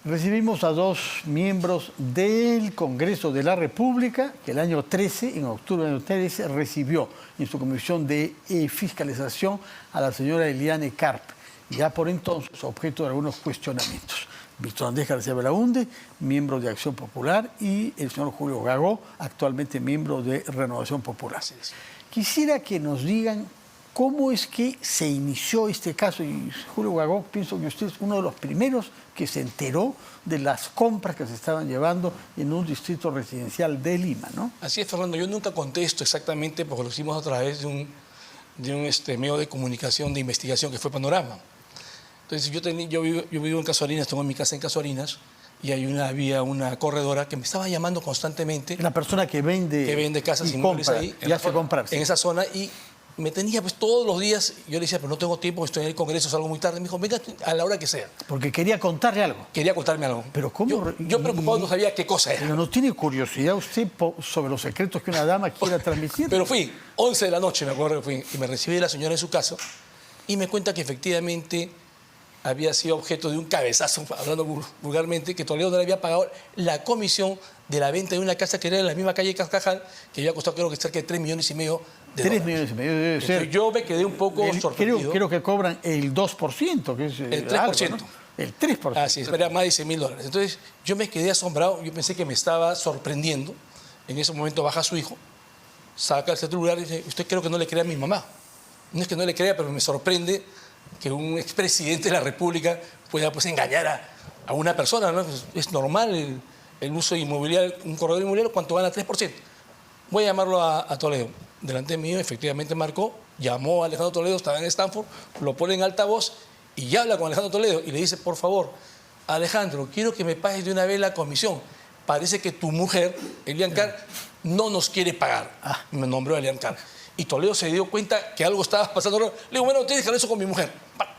Recibimos a dos miembros del Congreso de la República que el año 13, en octubre del año 13, recibió en su comisión de fiscalización a la señora Eliane Carp, ya por entonces objeto de algunos cuestionamientos. Víctor Andrés García Belaunde, miembro de Acción Popular, y el señor Julio Gagó, actualmente miembro de Renovación Popular. Quisiera que nos digan cómo es que se inició este caso. Y Julio Gagó, pienso que usted es uno de los primeros que se enteró de las compras que se estaban llevando en un distrito residencial de Lima, ¿no? Así es, Fernando. Yo nunca contesto exactamente porque lo hicimos a través de un medio de comunicación, de investigación que fue Panorama. Entonces yo vivo en Casuarinas, tengo mi casa en Casuarinas, y había una corredora que me estaba llamando constantemente. La persona que vende casas y inmuebles compra, ahí, y hace comprar. En esa zona, y me tenía pues todos los días. Yo le decía, pero no tengo tiempo, estoy en el Congreso, salgo muy tarde. Me dijo, venga a la hora que sea. Porque quería contarle algo. Quería contarme algo. Pero ¿cómo? Yo preocupado no sabía qué cosa era. Pero ¿no tiene curiosidad usted sobre los secretos que una dama quiera transmitir? Pero fui, 11 de la noche, me acuerdo que fui, y me recibió la señora en su casa, y me cuenta que efectivamente había sido objeto de un cabezazo, hablando vulgarmente, que Toledo no le había pagado la comisión de la venta de una casa que era en la misma calle Cascajal, que había costado creo que cerca de $3,5 millones de dólares. 3,5 millones debe ser. Entonces, yo me quedé un poco sorprendido. Creo que cobran el 2%, que es el 3%. Algo, ¿no? El 3%. Así es, era más de $100,000. Entonces, yo me quedé asombrado, yo pensé que me estaba sorprendiendo. En ese momento baja su hijo, saca el celular y dice, usted creo que no le cree a mi mamá. No es que no le crea, pero me sorprende que un expresidente de la República pueda pues engañar a una persona, ¿no? Es normal el uso inmobiliario, un corredor inmobiliario, ¿cuánto gana? 3%. Voy a llamarlo a Toledo. Delante mío, efectivamente marcó, llamó a Alejandro Toledo, estaba en Stanford, lo pone en altavoz y ya habla con Alejandro Toledo y le dice, por favor, Alejandro, quiero que me pagues de una vez la comisión. Parece que tu mujer, Eliane Carp, no nos quiere pagar. Me nombró a Eliane Carp. Y Toledo se dio cuenta que algo estaba pasando. Le digo, bueno, tienes que hablar eso con mi mujer.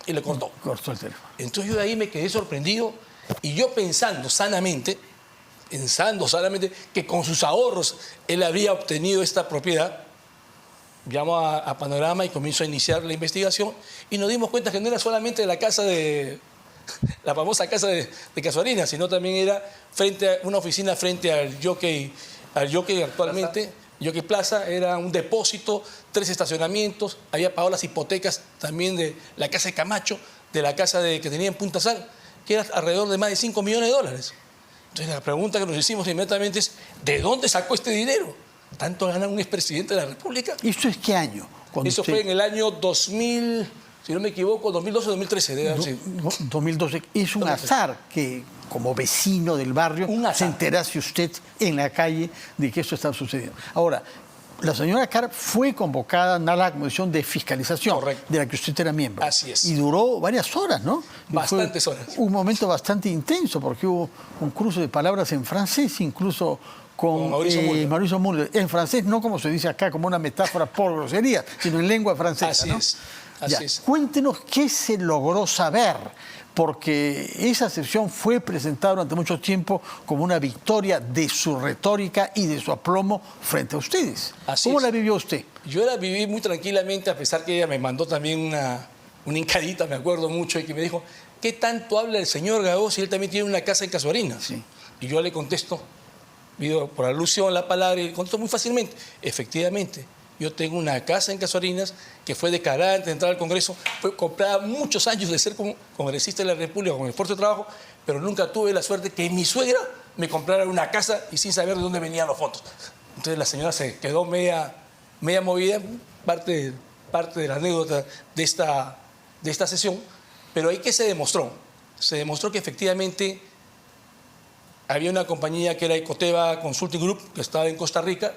Y le cortó. Cortó el teléfono. Entonces yo de ahí me quedé sorprendido y yo pensando sanamente que con sus ahorros él habría obtenido esta propiedad, llamo a Panorama y comienzo a iniciar la investigación y nos dimos cuenta que no era solamente la casa la famosa casa de Casuarinas, sino también era una oficina frente al Jockey actualmente. Jockey Plaza, era un depósito, 3 estacionamientos, había pagado las hipotecas también de la casa de Camacho, de la casa que tenía en Punta Sal, que era alrededor de más de $5 millones. Entonces la pregunta que nos hicimos inmediatamente es, ¿de dónde sacó este dinero? ¿Tanto gana un expresidente de la República? ¿Y esto es qué año? Eso fue en el año 2000, si no me equivoco, 2012 o 2013. 2012. Es un azar que, como vecino del barrio, se enterase usted en la calle de que esto está sucediendo. Ahora, la señora Carp fue convocada a la comisión de fiscalización, correcto, de la que usted era miembro. Así es. Y duró varias horas, ¿no? Bastantes horas. Un momento bastante intenso, porque hubo un cruce de palabras en francés, incluso con Mauricio Mulder. En francés, no como se dice acá, como una metáfora por grosería, sino en lengua francesa. Así ¿no? es. Así es. Cuéntenos qué se logró saber, porque esa sesión fue presentada durante mucho tiempo como una victoria de su retórica y de su aplomo frente a ustedes. ¿Cómo la vivió usted? Yo la viví muy tranquilamente, a pesar que ella me mandó también una hincadita, me acuerdo mucho, y que me dijo, ¿qué tanto habla el señor Gagó si él también tiene una casa en Casuarinas? Sí. Y yo le contesto, por alusión a la palabra, y le contesto muy fácilmente, efectivamente. Yo tengo una casa en Casuarinas que fue declarada antes de entrar al Congreso, fue comprada muchos años de ser congresista de la República con esfuerzo de trabajo, pero nunca tuve la suerte que mi suegra me comprara una casa y sin saber de dónde venían los fondos. Entonces la señora se quedó media movida, parte de la anécdota de esta sesión, pero ahí que se demostró que efectivamente había una compañía que era Ecoteva Consulting Group, que estaba en Costa Rica,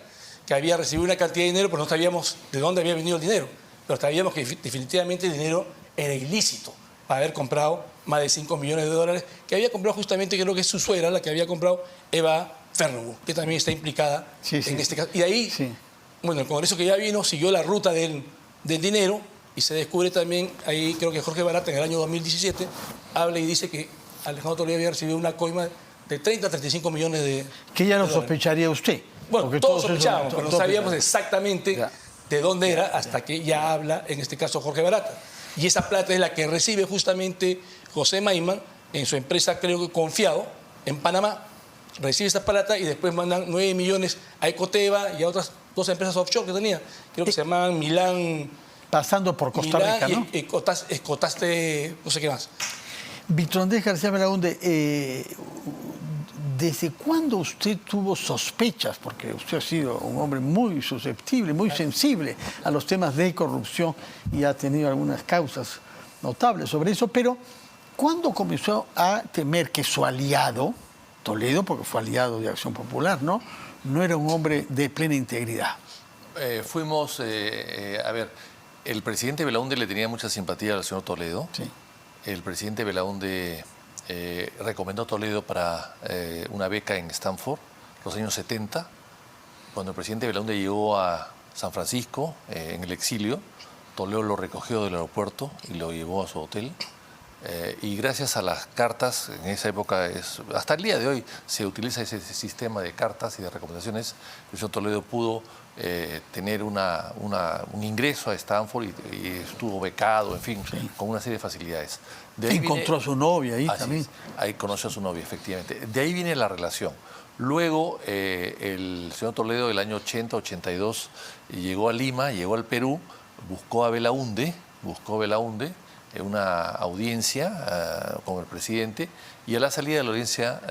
que había recibido una cantidad de dinero, pero no sabíamos de dónde había venido el dinero. Pero sabíamos que definitivamente el dinero era ilícito para haber comprado más de $5 millones, que había comprado justamente, creo que es su suegra, la que había comprado, Eva Ferragut, que también está implicada en este caso. Y de ahí, bueno, el Congreso que ya vino siguió la ruta del dinero y se descubre también, ahí creo que Jorge Barata en el año 2017 habla y dice que Alejandro Toledo había recibido una coima de 30 a 35 millones de ¿Qué ya no sospecharía usted? Bueno, todos sospechábamos, pero no sabíamos exactamente de dónde era hasta que ya habla, en este caso, Jorge Barata. Y esa plata es la que recibe justamente José Maiman en su empresa, creo que Confiado, en Panamá, recibe esa plata y después mandan 9 millones a Ecoteva y a otras 2 empresas offshore que tenía. Creo que se llamaban Milán... Pasando por Costa Rica, ¿no? Y Escotaste, no sé qué más. Víctor Andrés García Belaúnde, ¿desde cuándo usted tuvo sospechas? Porque usted ha sido un hombre muy susceptible, muy sensible a los temas de corrupción y ha tenido algunas causas notables sobre eso, pero ¿cuándo comenzó a temer que su aliado, Toledo, porque fue aliado de Acción Popular, no era un hombre de plena integridad? A ver, el presidente Belaúnde le tenía mucha simpatía al señor Toledo. Sí. El presidente Belaúnde recomendó a Toledo para una beca en Stanford, los años 70. Cuando el presidente Belaúnde llegó a San Francisco, en el exilio, Toledo lo recogió del aeropuerto y lo llevó a su hotel. Y gracias a las cartas, en esa época, hasta el día de hoy, se utiliza ese sistema de cartas y de recomendaciones. El señor Toledo pudo tener un ingreso a Stanford y estuvo becado, en fin, sí, con una serie de facilidades. Encontró a su novia ahí también. Ahí conoció a su novia, efectivamente. De ahí viene la relación. Luego, el señor Toledo, el año 80, 82, llegó a Lima, llegó al Perú, buscó a Belaúnde, una audiencia con el presidente, y a la salida de la audiencia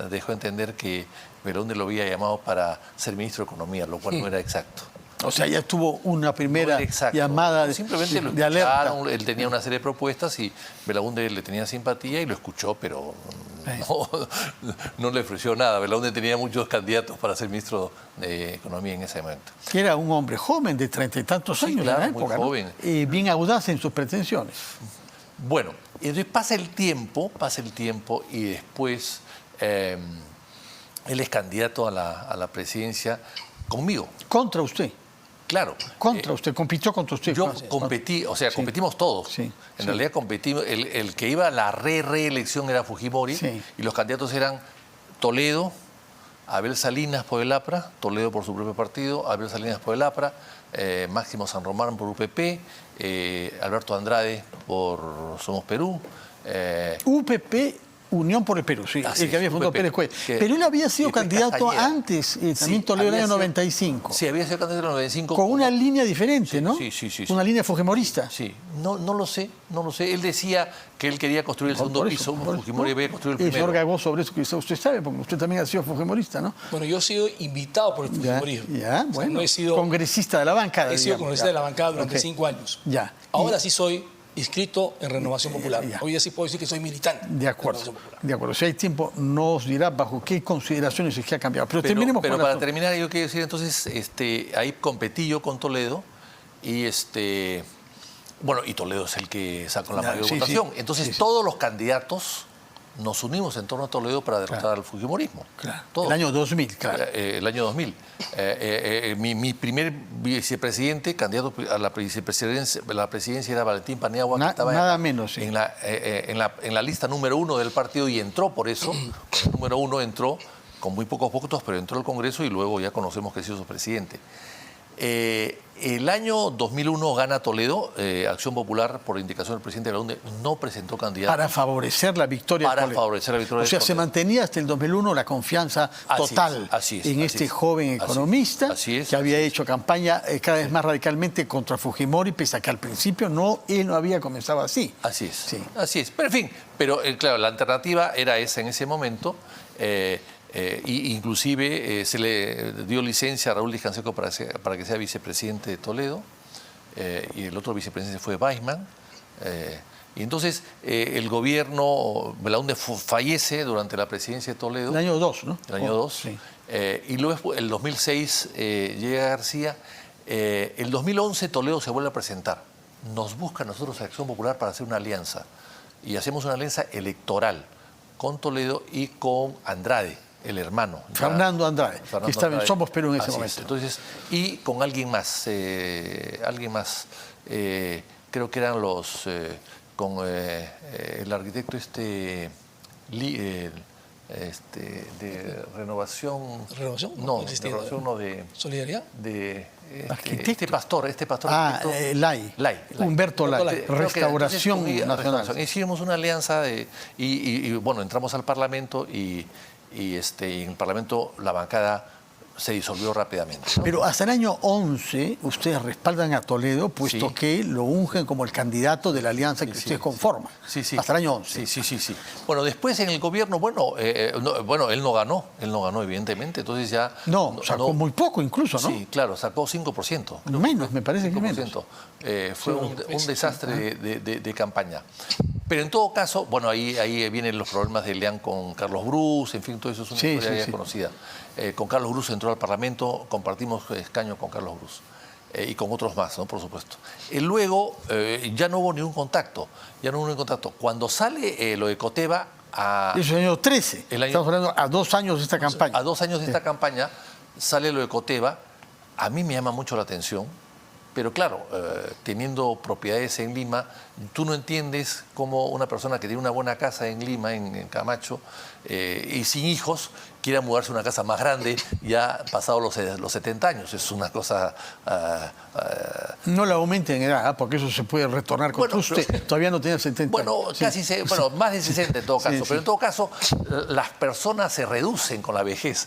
dejó entender que Belaúnde lo había llamado para ser ministro de Economía, lo cual no era exacto. O sea, ya tuvo una primera llamada simplemente de alerta. Él tenía una serie de propuestas y Belaúnde le tenía simpatía y lo escuchó, pero no le ofreció nada. Belaúnde tenía muchos candidatos para ser ministro de Economía en ese momento. Que era un hombre joven de 30 y tantos años, claro, en la época, muy joven. ¿no? Y bien audaz en sus pretensiones. Bueno, entonces pasa el tiempo y después él es candidato a la presidencia conmigo. ¿Contra usted? Claro. Contra usted, compitió contra usted. Yo competí, o sea, sí, competimos todos. Sí, en realidad competimos, el que iba a la reelección era Fujimori, sí, y los candidatos eran Toledo, Abel Salinas por el APRA, Toledo por su propio partido, Abel Salinas por el APRA, Máximo San Román por UPP, Alberto Andrade por Somos Perú. UPP, Unión por el Perú, sí, el que había fundado Pérez Cuellar. Pero él había sido candidato antes, también Toledo en el año 95. Sí, había sido candidato en el 95. Con una línea diferente, ¿no? Sí. Una línea fujimorista. Sí, no lo sé. Él decía que él quería construir el segundo piso, Fujimori había construido el primero. El señor Gagó sobre eso, que usted sabe, porque usted también ha sido fujimorista, ¿no? Bueno, yo he sido invitado por el fujimorismo. Ya, bueno. No he sido congresista de la bancada. He sido congresista de la bancada durante 5 años. Ya. Ahora sí soy inscrito en Renovación Popular. Hoy ya sí puedo decir que soy militante. De acuerdo. Si hay tiempo, nos dirá bajo qué consideraciones es que ha cambiado. Pero terminemos con para terminar, yo quiero decir entonces, ahí competí yo con Toledo y bueno, y Toledo es el que sacó la mayor votación. Entonces todos los candidatos nos unimos en torno a Toledo para derrotar al fujimorismo. Claro. El año 2000, claro. El año 2000. Mi primer vicepresidente, candidato a la presidencia era Valentín Paniagua, que estaba nada menos, en la lista número 1 del partido y entró por eso. El número 1 entró con muy pocos votos, pero entró al Congreso y luego ya conocemos que ha sido su presidente. El año 2001 gana Toledo, Acción Popular, por indicación del presidente Belaúnde, no presentó candidato. Para favorecer la victoria de Toledo. O sea, se mantenía hasta el 2001 la confianza total en este joven economista que había hecho campaña cada vez más radicalmente contra Fujimori, pese a que al principio él no había comenzado así. Así es. Pero en fin, claro, la alternativa era esa en ese momento. Inclusive se le dio licencia a Raúl Díaz Canseco para que sea vicepresidente de Toledo, y el otro vicepresidente fue Weissman. Y entonces el gobierno, Belaúnde fallece durante la presidencia de Toledo. El año 2, ¿no? El año 2. Sí. Y luego el 2006 llega García. El 2011 Toledo se vuelve a presentar. Nos busca a nosotros a Acción Popular para hacer una alianza. Y hacemos una alianza electoral con Toledo y con Andrade, el hermano. Fernando Andrade, que estaba en Somos Perú en ese momento. Entonces, y con alguien más, creo que eran con el arquitecto de renovación. ¿Renovación? No, de existía, renovación no de. ¿Solidaridad? De Arquitecto. este pastor Ah, Lai. Humberto Lai. Restauración Nacional. Hicimos una alianza y bueno, entramos al Parlamento y en el Parlamento la bancada se disolvió rápidamente, ¿no? Pero hasta el año 11 ustedes respaldan a Toledo, puesto Sí. que lo ungen como el candidato de la alianza que ustedes conforman. Sí, sí. Hasta el año 11. Sí. Bueno, después en el gobierno, él no ganó, evidentemente, entonces ya... No, sacó muy poco incluso, ¿no? Sí, claro, sacó 5%. Menos, me parece que menos. 5%. Fue un desastre de campaña. Pero en todo caso, bueno, ahí vienen los problemas de Leán con Carlos Brus, en fin, todo eso es una historia ya conocida. Con Carlos Brus entró al Parlamento, compartimos escaño con Carlos Brus y con otros más, ¿no? Por supuesto. Luego ya no hubo ningún contacto, Cuando sale lo de Coteva Eso es el año 13. Estamos hablando a 2 años de esta campaña. A 2 años de esta campaña sale lo de Coteva. A mí me llama mucho la atención, pero claro, teniendo propiedades en Lima, tú no entiendes cómo una persona que tiene una buena casa en Lima, en Camacho, y sin hijos, quiera mudarse a una casa más grande ya pasado los 70 años. Es una cosa... No la aumenten en edad, porque eso se puede retornar contra usted. Todavía no tiene 70 bueno, años. Más de 60 en todo caso. Sí. Pero en todo caso, las personas se reducen con la vejez.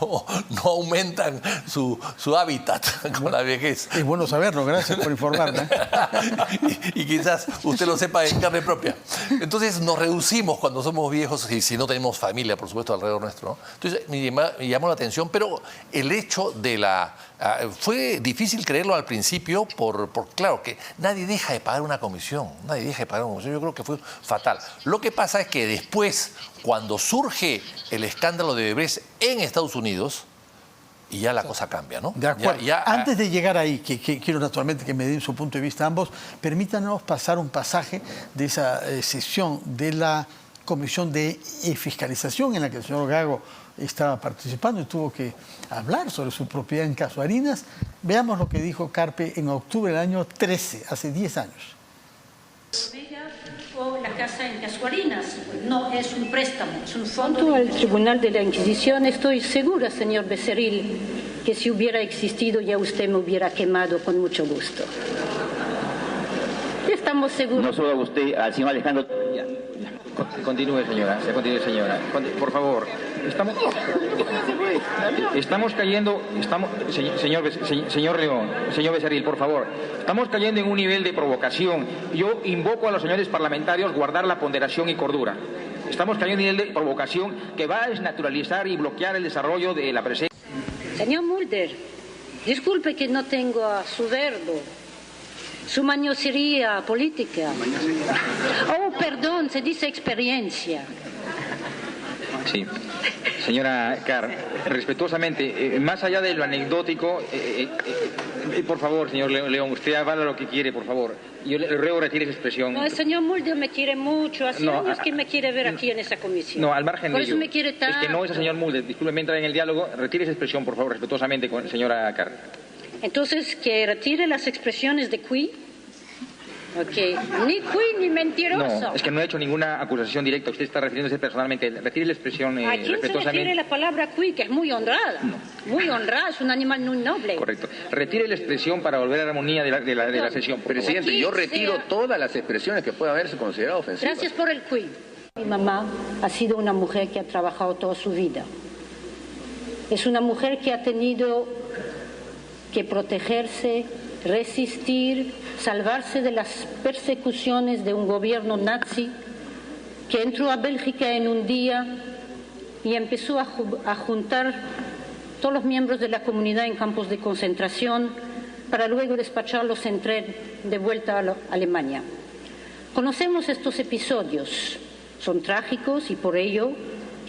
No aumentan su hábitat con la vejez. Es bueno saberlo, gracias por informarme. y quizás usted lo sepa en carne propia. Entonces nos reducimos cuando somos viejos y si no tenemos familia, por supuesto, alrededor nuestro, ¿no? Entonces me llamó la atención, pero el hecho de fue difícil creerlo al principio claro, que nadie deja de pagar una comisión. Yo creo que fue fatal. Lo que pasa es que después, cuando surge el escándalo de Odebrecht en Estados Unidos, y ya la cosa cambia, ¿no? De acuerdo. Antes de llegar ahí, que quiero naturalmente que me den su punto de vista ambos, permítanos pasar un pasaje de esa sesión de la Comisión de Fiscalización en la que el señor Gago estaba participando y tuvo que hablar sobre su propiedad en Casuarinas. Veamos lo que dijo Carpe en octubre del año 13, hace 10 años. O la casa en Casuarinas, no es un préstamo, es un fondo. Al Tribunal de la Inquisición, estoy segura, señor Becerril, que si hubiera existido ya usted me hubiera quemado con mucho gusto. Estamos seguros. No solo a usted, al señor Alejandro. Continúe, señora. Por favor. Estamos cayendo, señor León, señor Becerril, por favor. Estamos cayendo en un nivel de provocación. Yo invoco a los señores parlamentarios guardar la ponderación y cordura. Estamos cayendo en un nivel de provocación que va a desnaturalizar y bloquear el desarrollo de la presencia. Señor Mulder, disculpe que no tengo a su verbo. Su mañosería política. Oh, perdón, se dice experiencia. Sí. Señora Carr, respetuosamente, más allá de lo anecdótico, por favor, señor León, usted avala lo que quiere, por favor. Yo le ruego retire esa expresión. No, el señor Mulder me quiere mucho. Hace años que me quiere ver aquí en esa comisión. No, al margen de ello. Por eso me quiere tanto. Es que no es el señor Mulder. Discúlpeme entrar en el diálogo. Retire esa expresión, por favor, respetuosamente, señora Carr. Entonces, que retire las expresiones de qui. Ok, ni qui ni mentiroso. No, es que no he hecho ninguna acusación directa. Usted está refiriéndose personalmente. Retire la expresión ¿A quién se refiere la palabra qui, que es muy honrada? No. Muy honrada, es un animal muy noble. Correcto. Retire la expresión para volver a la armonía de la sesión. Presidente, yo retiro todas las expresiones que puedan haberse considerado ofensivas. Gracias por el qui. Mi mamá ha sido una mujer que ha trabajado toda su vida. Es una mujer que ha tenido que protegerse, resistir, salvarse de las persecuciones de un gobierno nazi que entró a Bélgica en un día y empezó a juntar todos los miembros de la comunidad en campos de concentración para luego despacharlos en tren de vuelta a Alemania. Conocemos estos episodios, son trágicos y por ello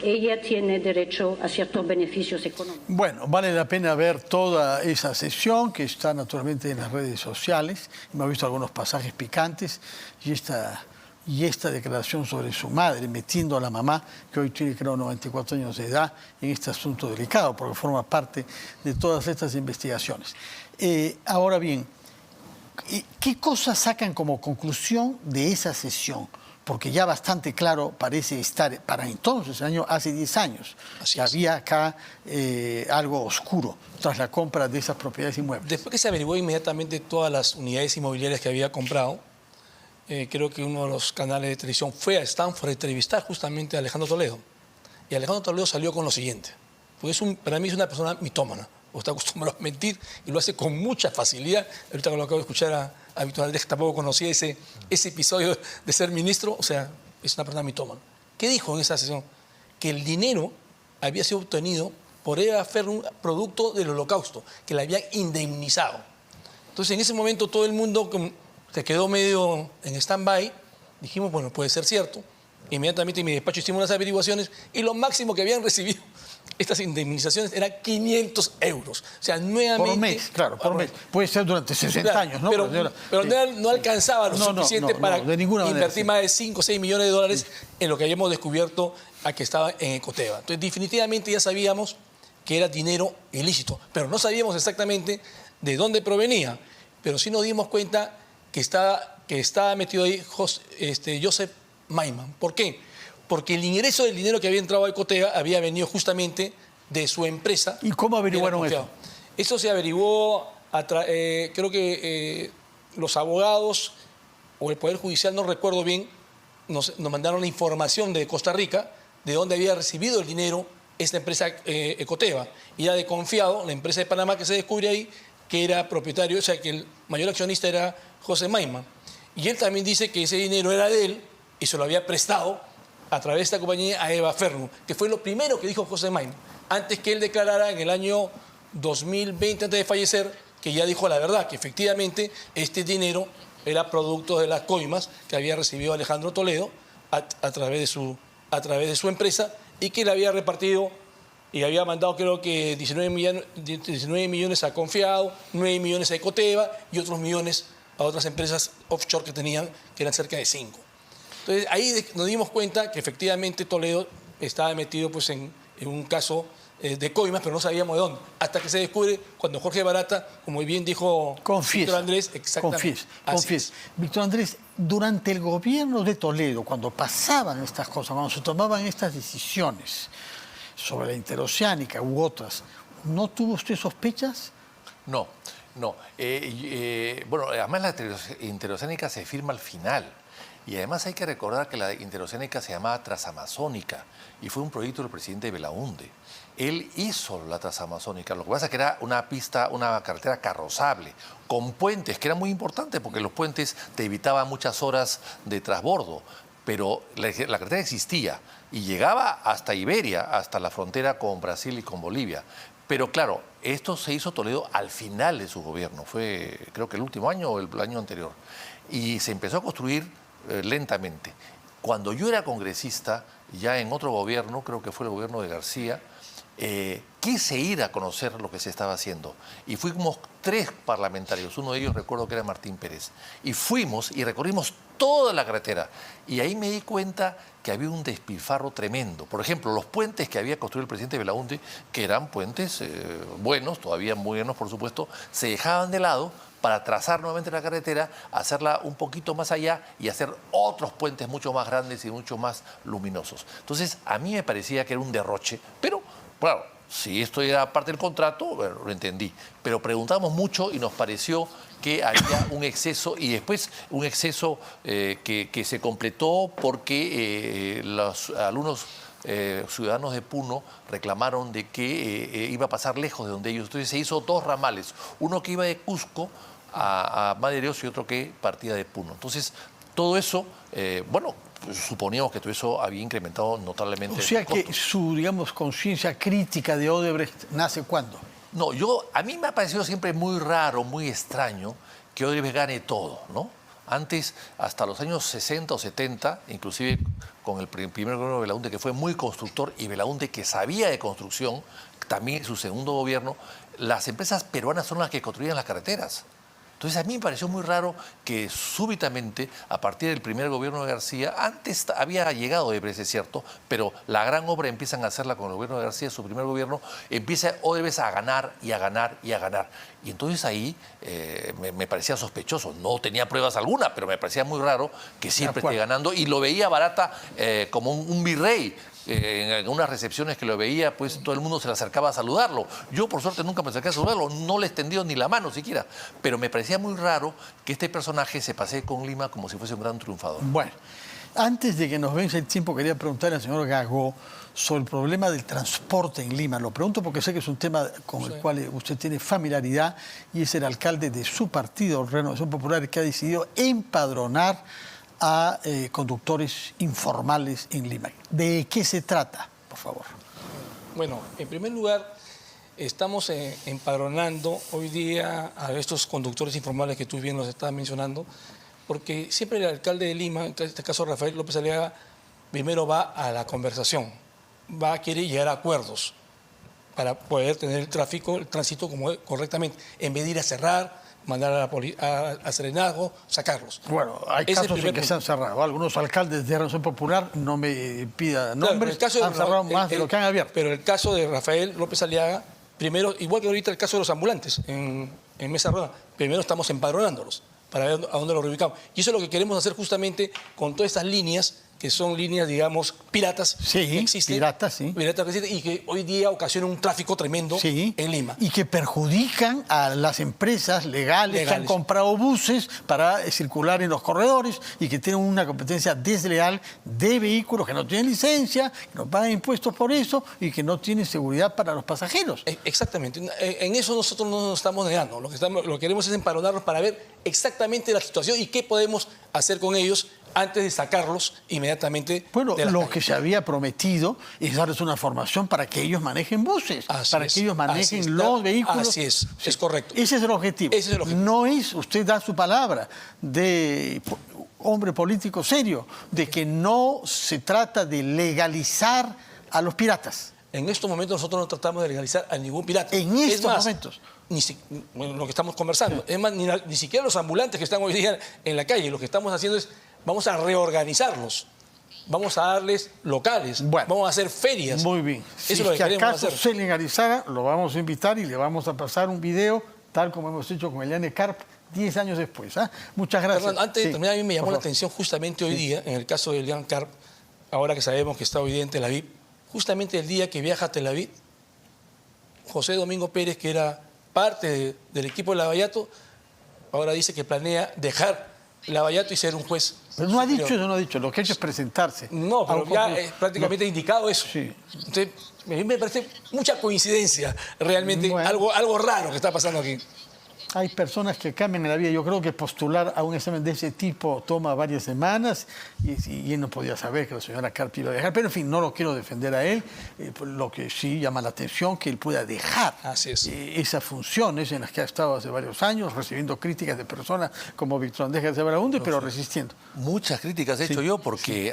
ella tiene derecho a ciertos beneficios económicos. Bueno, vale la pena ver toda esa sesión que está naturalmente en las redes sociales. Hemos visto algunos pasajes picantes y esta declaración sobre su madre, metiendo a la mamá, que hoy tiene creo 94 años de edad, en este asunto delicado, porque forma parte de todas estas investigaciones. Ahora bien, ¿qué cosas sacan como conclusión de esa sesión? porque ya bastante claro parece estar para entonces, hace 10 años, Así que es. había acá algo oscuro tras la compra de esas propiedades inmuebles. Después que se averiguó inmediatamente todas las unidades inmobiliarias que había comprado, creo que uno de los canales de televisión fue a Stanford a entrevistar justamente a Alejandro Toledo. Y Alejandro Toledo salió con lo siguiente, porque para mí es una persona mitómana, o está acostumbrado a mentir y lo hace con mucha facilidad. Ahorita que lo acabo de escuchar a Víctor Andrés, que tampoco conocía ese episodio de ser ministro, o sea, es una persona mitómana. ¿Qué dijo en esa sesión? Que el dinero había sido obtenido por Eva Fernum, producto del Holocausto, que la habían indemnizado. Entonces, en ese momento todo el mundo se quedó medio en stand-by. Dijimos, bueno, puede ser cierto. Inmediatamente en mi despacho hicimos unas averiguaciones y lo máximo que habían recibido estas indemnizaciones eran 500 euros. O sea, nuevamente... Por mes, claro, por mes. Puede ser durante 60 claro, años, ¿no? Pero no alcanzaba lo suficiente para de ninguna manera, invertir más de 5 o 6 millones de dólares en lo que habíamos descubierto a que estaba en Ecoteva. Entonces, definitivamente ya sabíamos que era dinero ilícito, pero no sabíamos exactamente de dónde provenía. Pero sí nos dimos cuenta que estaba metido ahí Joseph Maiman. ¿Por qué? Porque el ingreso del dinero que había entrado a Ecoteva había venido justamente de su empresa. ¿Y cómo averiguaron eso? Eso se averiguó, creo que los abogados o el Poder Judicial, no recuerdo bien, nos mandaron la información de Costa Rica, de dónde había recibido el dinero esta empresa Ecoteva. Y era de confiado, la empresa de Panamá que se descubre ahí, que era propietario, o sea, que el mayor accionista era José Maiman. Y él también dice que ese dinero era de él y se lo había prestado a través de esta compañía a Eva Fernum, que fue lo primero que dijo José Maiman, antes que él declarara en el año 2020, antes de fallecer, que ya dijo la verdad, que efectivamente este dinero era producto de las coimas que había recibido Alejandro Toledo a través de su empresa y que le había repartido y había mandado creo que 19 millones a Confiado, 9 millones a Ecoteva y otros millones a otras empresas offshore que tenían, que eran cerca de 5. Entonces ahí nos dimos cuenta que efectivamente Toledo estaba metido pues, en un caso de coimas, pero no sabíamos de dónde. Hasta que se descubre cuando Jorge Barata, como bien dijo Víctor Andrés, exactamente. Confiesa. Víctor Andrés, durante el gobierno de Toledo, cuando pasaban estas cosas, cuando se tomaban estas decisiones sobre la interoceánica u otras, ¿no tuvo usted sospechas? No. Bueno, además la interoceánica se firma al final. Y además hay que recordar que la interoceánica se llamaba Transamazónica y fue un proyecto del presidente Belaúnde. Él hizo la Transamazónica, lo que pasa es que era una carretera carrozable, con puentes, que era muy importante porque los puentes te evitaban muchas horas de transbordo, pero la carretera existía y llegaba hasta Iberia, hasta la frontera con Brasil y con Bolivia. Pero claro, esto se hizo Toledo al final de su gobierno, fue creo que el último año o el año anterior, y se empezó a construir lentamente. Cuando yo era congresista, ya en otro gobierno, creo que fue el gobierno de García, quise ir a conocer lo que se estaba haciendo. Y fuimos 3 parlamentarios, uno de ellos recuerdo que era Martín Pérez. Y fuimos y recorrimos toda la carretera. Y ahí me di cuenta que había un despilfarro tremendo. Por ejemplo, los puentes que había construido el presidente Belaúnde, que eran puentes buenos, todavía muy buenos por supuesto, se dejaban de lado para trazar nuevamente la carretera, hacerla un poquito más allá y hacer otros puentes mucho más grandes y mucho más luminosos. Entonces, a mí me parecía que era un derroche, pero, claro, si esto era parte del contrato, bueno, lo entendí. Pero preguntamos mucho y nos pareció que había un exceso, y después un exceso que se completó porque algunos ciudadanos de Puno reclamaron de que iba a pasar lejos de donde ellos. Entonces se hizo 2 ramales, uno que iba de Cusco a Madre de Dios y otro que partía de Puno. Entonces, todo eso, bueno, suponíamos que todo eso había incrementado notablemente. O sea que su, digamos, conciencia crítica de Odebrecht nace ¿cuándo? No, a mí me ha parecido siempre muy raro, muy extraño que Odebrecht gane todo, ¿no? Antes, hasta los años 60 o 70, inclusive con el primer gobierno de Belaúnde, que fue muy constructor, y Belaúnde que sabía de construcción, también su segundo gobierno, las empresas peruanas son las que construían las carreteras. Entonces a mí me pareció muy raro que súbitamente, a partir del primer gobierno de García, antes había llegado Odebrecht, es cierto, pero la gran obra empiezan a hacerla con el gobierno de García, su primer gobierno, empieza Odebrecht a ganar y a ganar y a ganar. Y entonces ahí me parecía sospechoso. No tenía pruebas alguna, pero me parecía muy raro que siempre esté ganando. Y lo veía Barata como un virrey. En algunas recepciones que lo veía, pues todo el mundo se le acercaba a saludarlo. Yo, por suerte, nunca me acerqué a saludarlo, no le extendió ni la mano siquiera. Pero me parecía muy raro que este personaje se pasee con Lima como si fuese un gran triunfador. Bueno, antes de que nos vence el tiempo, quería preguntarle al señor Gago sobre el problema del transporte en Lima. Lo pregunto porque sé que es un tema con el cual usted tiene familiaridad y es el alcalde de su partido, Renovación Popular, que ha decidido empadronar a conductores informales en Lima. ¿De qué se trata, por favor? Bueno, en primer lugar, estamos empadronando hoy día a estos conductores informales que tú bien los estabas mencionando, porque siempre el alcalde de Lima, en este caso Rafael López Aliaga, primero va a la conversación, quiere llegar a acuerdos para poder tener el tránsito correctamente, en vez de ir a cerrar, mandar a serenazgo, sacarlos. Bueno, hay casos en que se han cerrado. Algunos alcaldes de Renovación Popular, no me pida nombres, claro, han cerrado más de lo que han abierto. Pero el caso de Rafael López Aliaga, primero, igual que ahorita el caso de los ambulantes en Mesa Redonda, primero estamos empadronándolos para ver a dónde los reubicamos. Y eso es lo que queremos hacer justamente con todas estas líneas, que son líneas, digamos, piratas. Sí, que existen, piratas, sí. Piratas que existen y que hoy día ocasionan un tráfico tremendo en Lima. Y que perjudican a las empresas legales que han comprado buses para circular en los corredores y que tienen una competencia desleal de vehículos que no tienen licencia, que no pagan impuestos por eso y que no tienen seguridad para los pasajeros. Exactamente. En eso nosotros no nos estamos negando. Lo que queremos es empadronarlos para ver exactamente la situación y qué podemos hacer con ellos antes de sacarlos inmediatamente. Bueno, de las lo calles. que se había prometido es darles una formación para que ellos manejen buses, para que ellos manejen los vehículos. Así es, es correcto. Ese es el objetivo. Ese es el objetivo. No es, usted da su palabra de hombre político serio, de que no se trata de legalizar a los piratas. En estos momentos nosotros no tratamos de legalizar a ningún pirata. En estos momentos. Lo que estamos conversando. Es más, ni siquiera los ambulantes que están hoy día en la calle. Lo que estamos haciendo es, vamos a reorganizarlos. Vamos a darles locales. Vamos a hacer ferias. Muy bien. Eso es lo que queremos acaso hacer. se legalizara, lo vamos a invitar y le vamos a pasar un video, tal como hemos hecho con Eliane Carp, 10 años después. Muchas gracias. Fernando, antes de terminar, a mí me llamó la atención justamente hoy día, en el caso de Eliane Carp, ahora que sabemos que está hoy día en Tel Aviv, justamente el día que viaja a Tel Aviv, José Domingo Pérez, que era parte del equipo de Lavallato, ahora dice que planea dejar Lavallato y ser un juez. Pero no ha dicho eso, no ha dicho. Lo que ha hecho es presentarse. No, pero ya es prácticamente indicado eso. Sí. Entonces, a mí me parece mucha coincidencia, realmente, algo raro que está pasando aquí. Hay personas que cambian en la vida. Yo creo que postular a un examen de ese tipo toma varias semanas y él no podía saber que la señora Carp iba a dejar. Pero, en fin, no lo quiero defender a él. Lo que sí llama la atención que él pueda dejar esas funciones en las que ha estado hace varios años, recibiendo críticas de personas como Víctor Andrés García Belaúnde, pero resistiendo. Muchas críticas he hecho yo porque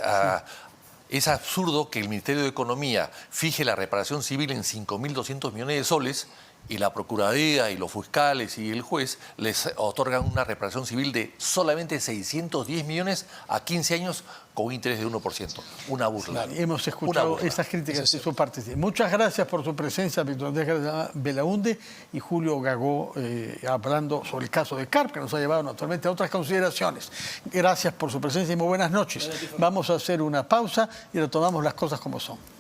es absurdo que el Ministerio de Economía fije la reparación civil en 5.200 millones de soles y la Procuraduría y los fiscales y el juez les otorgan una reparación civil de solamente 610 millones a 15 años con un interés de 1%. Una burla. Hemos escuchado esas críticas de su parte. Muchas gracias por su presencia, Víctor Andrés Belaúnde y Julio Gago, hablando sobre el caso de Carp, que nos ha llevado naturalmente a otras consideraciones. Gracias por su presencia y muy buenas noches. Vamos a hacer una pausa y retomamos las cosas como son.